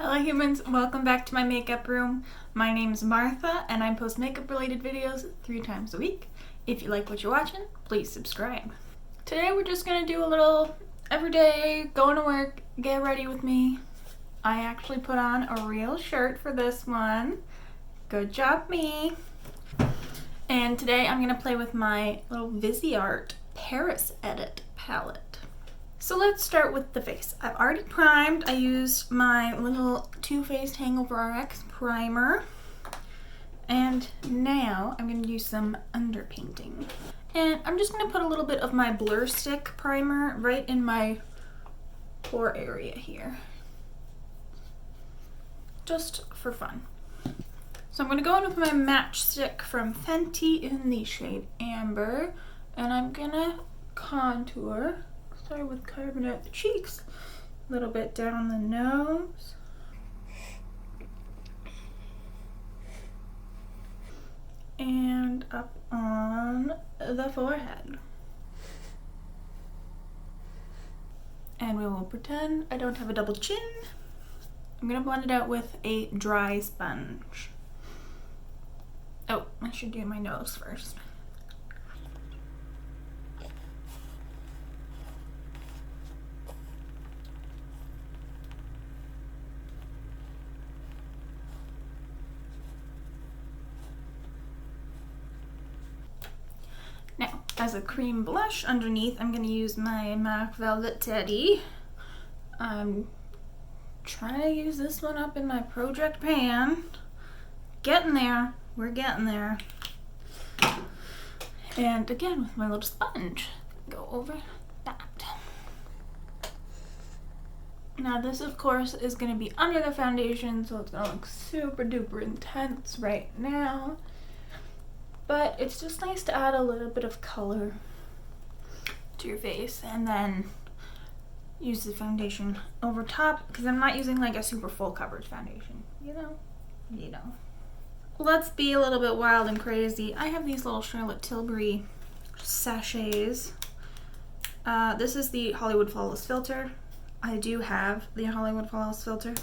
Hello humans, welcome back to my makeup room. My name's Martha and I post makeup related videos 3 times a week. If you like what you're watching, please subscribe. Today we're just gonna do a little everyday, going to work, get ready with me. I actually put on a real shirt for this one. Good job me. And today I'm gonna play with my little Viseart Paris Edit palette. So let's start with the face. I've already primed. I used my little Too Faced HangoveRx primer. And now I'm going to use some underpainting. And I'm just going to put a little bit of my Blur Stick primer right in my pore area here. Just for fun. So I'm going to go in with my Matchstick from Fenty in the shade Amber. And I'm going to contour. Start with carving out the cheeks, a little bit down the nose, and up on the forehead. And we will pretend I don't have a double chin. I'm gonna blend it out with a dry sponge. Oh, I should do my nose first. Now, as a cream blush underneath, I'm going to use my MAC Velvet Teddy. I'm trying to use this one up in my project pan. Getting there. We're getting there. And again, with my little sponge, go over that. Now this, of course, is going to be under the foundation, so it's going to look super duper intense right now. But it's just nice to add a little bit of color to your face and then use the foundation over top because I'm not using like a super full coverage foundation, you know. Let's be a little bit wild and crazy. I have these little Charlotte Tilbury sachets. This is the Hollywood Flawless filter. I do have the Hollywood Flawless filter,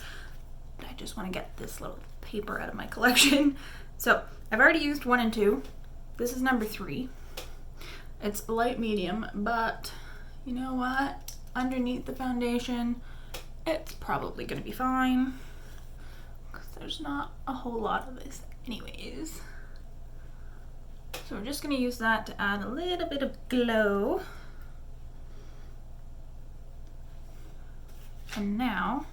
but I just want to get this little paper out of my collection. So I've already used 1 and 2. This is number 3. It's light medium, but you know what? Underneath the foundation, it's probably gonna be fine because there's not a whole lot of this anyways. So we're just gonna use that to add a little bit of glow. And now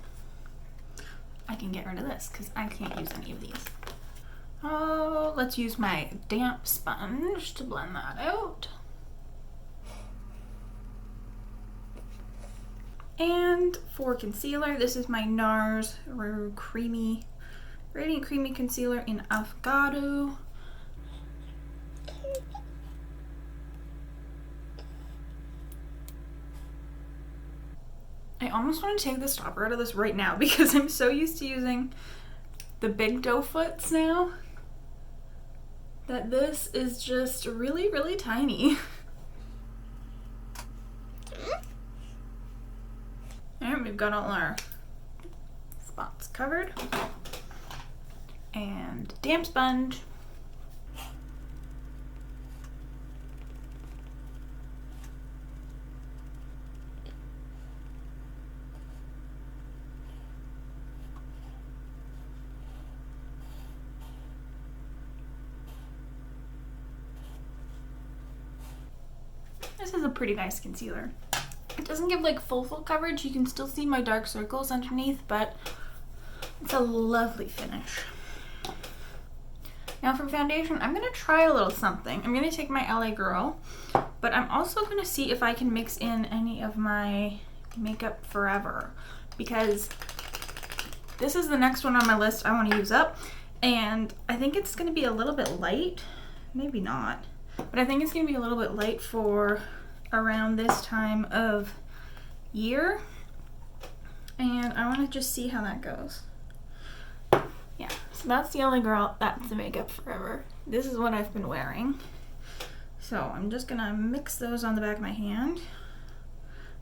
I can get rid of this because I can't use any of these. Oh, let's use my damp sponge to blend that out. And for concealer, this is my Nars Radiant Creamy Concealer in Affogato. I almost want to take the stopper out of this right now because I'm so used to using the big doe foots now that this is just really, really tiny. And we've got all our spots covered. And damp sponge. This is a pretty nice concealer. It doesn't give like full coverage. You can still see my dark circles underneath, but it's a lovely finish. Now for foundation, I'm gonna try a little something. I'm gonna take my LA Girl, but I'm also gonna see if I can mix in any of my Makeup Forever because this is the next one on my list I want to use up, and I think it's gonna be a little bit light. Maybe not. But I think it's going to be a little bit light for around this time of year. And I want to just see how that goes. Yeah, so that's the LA Girl. That's the Makeup Forever. This is what I've been wearing. So I'm just going to mix those on the back of my hand.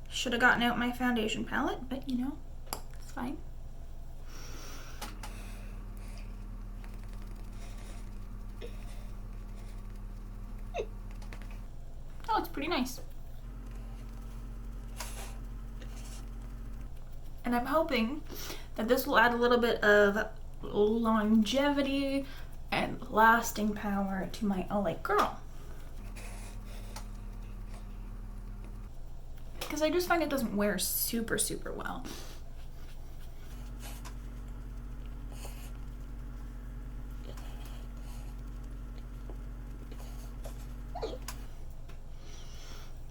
Should have gotten out my foundation palette, but you know, it's fine. And I'm hoping that this will add a little bit of longevity and lasting power to my LA Girl. Because I just find it doesn't wear super well.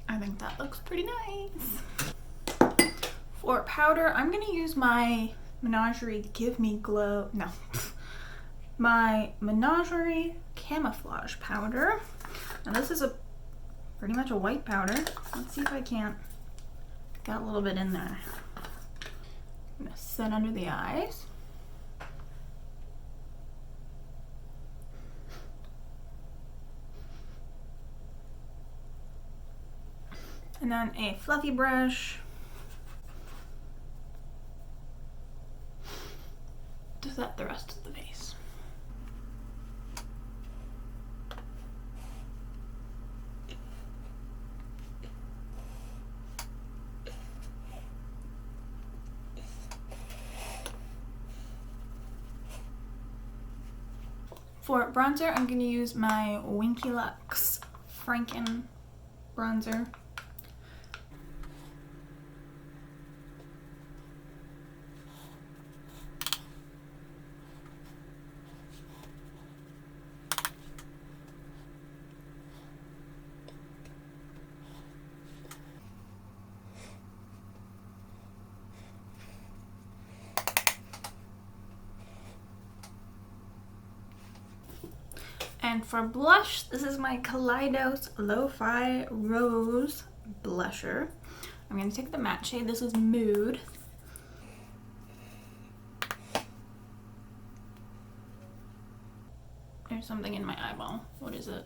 I think that looks pretty nice. For powder, I'm gonna use my Menagerie Give Me Glow, no, my Menagerie Camouflage powder. And this is pretty much a white powder. Let's see if I can't, got a little bit in there. I'm gonna set under the eyes. And then a fluffy brush to set the rest of the face. For bronzer, I'm going to use my Winky Luxe Franken bronzer. And for blush, this is my Kaleidos Lo-Fi Rose Blusher. I'm going to take the matte shade. This is Mood. There's something in my eyeball. What is it?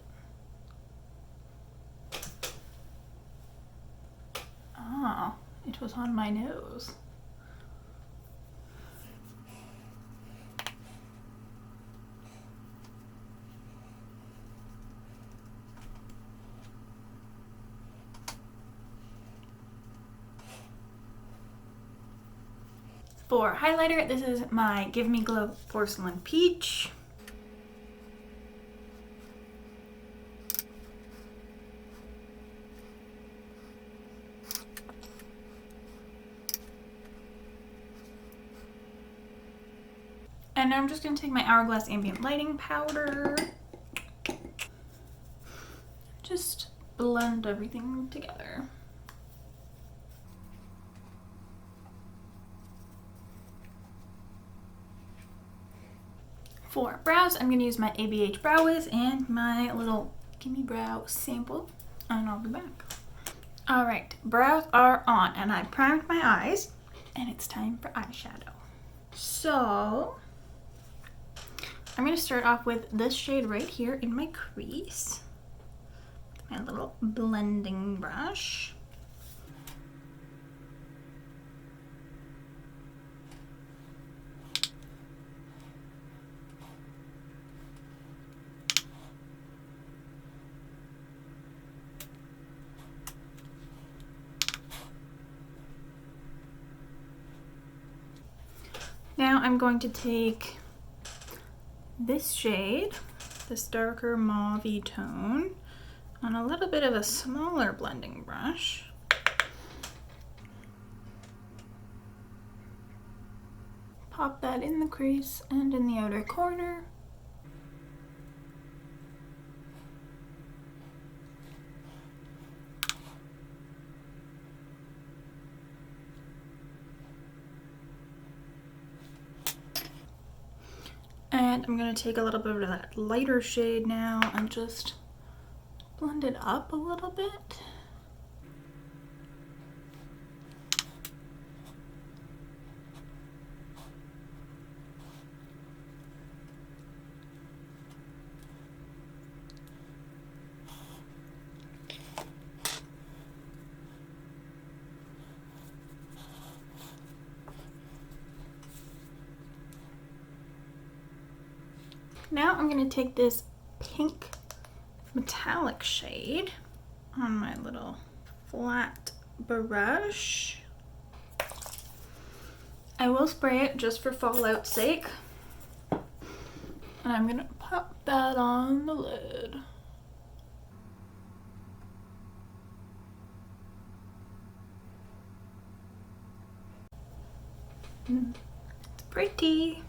Ah, it was on my nose. For highlighter, this is my Give Me Glow Porcelain Peach. And now I'm just going to take my Hourglass Ambient Lighting Powder. Just blend everything together. For brows, I'm going to use my ABH Brow Wiz and my little Gimme Brow sample, and I'll be back. Alright, brows are on, and I primed my eyes, and it's time for eyeshadow. So, I'm going to start off with this shade right here in my crease. My little blending brush. Now I'm going to take this shade, this darker mauve-y tone, on a little bit of a smaller blending brush. Pop that in the crease and in the outer corner. And I'm going to take a little bit of that lighter shade now and just blend it up a little bit. Now I'm going to take this pink metallic shade on my little flat brush I will spray it just for fallout's sake. And I'm gonna pop that on the lid. It's pretty.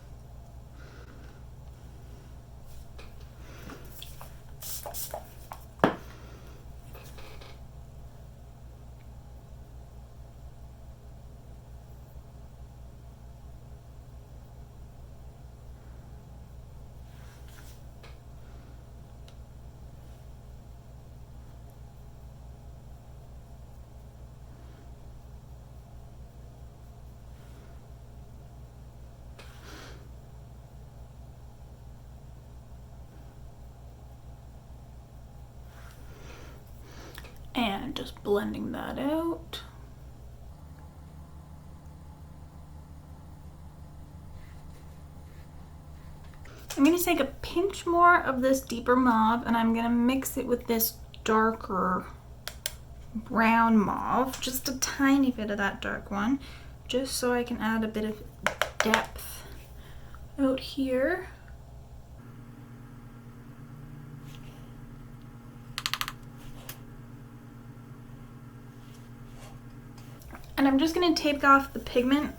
And just blending that out. I'm going to take a pinch more of this deeper mauve and I'm going to mix it with this darker brown mauve, just a tiny bit of that dark one, just so I can add a bit of depth out here. And I'm just going to take off the pigment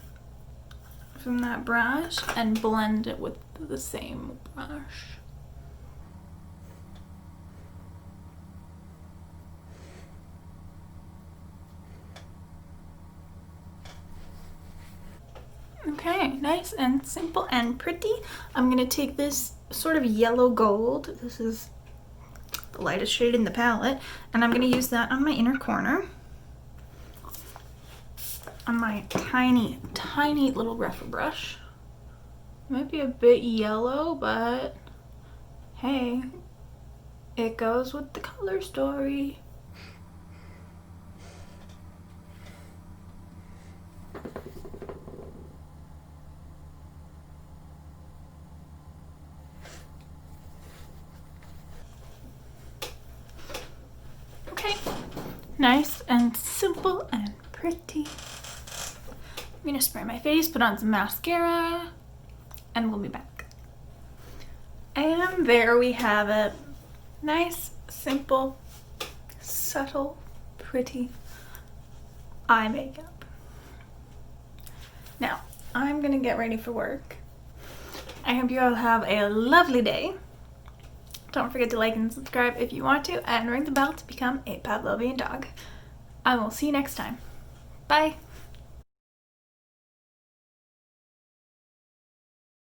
from that brush and blend it with the same brush. Okay, nice and simple and pretty. I'm going to take this sort of yellow gold. This is the lightest shade in the palette. And I'm going to use that on my inner corner. On my tiny, tiny little rougher brush. Might be a bit yellow, but hey, it goes with the color story. Okay, nice and simple and pretty. I'm gonna spray my face, put on some mascara, and we'll be back. And there we have it. Nice, simple, subtle, pretty eye makeup. Now, I'm gonna get ready for work. I hope you all have a lovely day. Don't forget to like and subscribe if you want to, and ring the bell to become a Pavlovian dog. I will see you next time. Bye.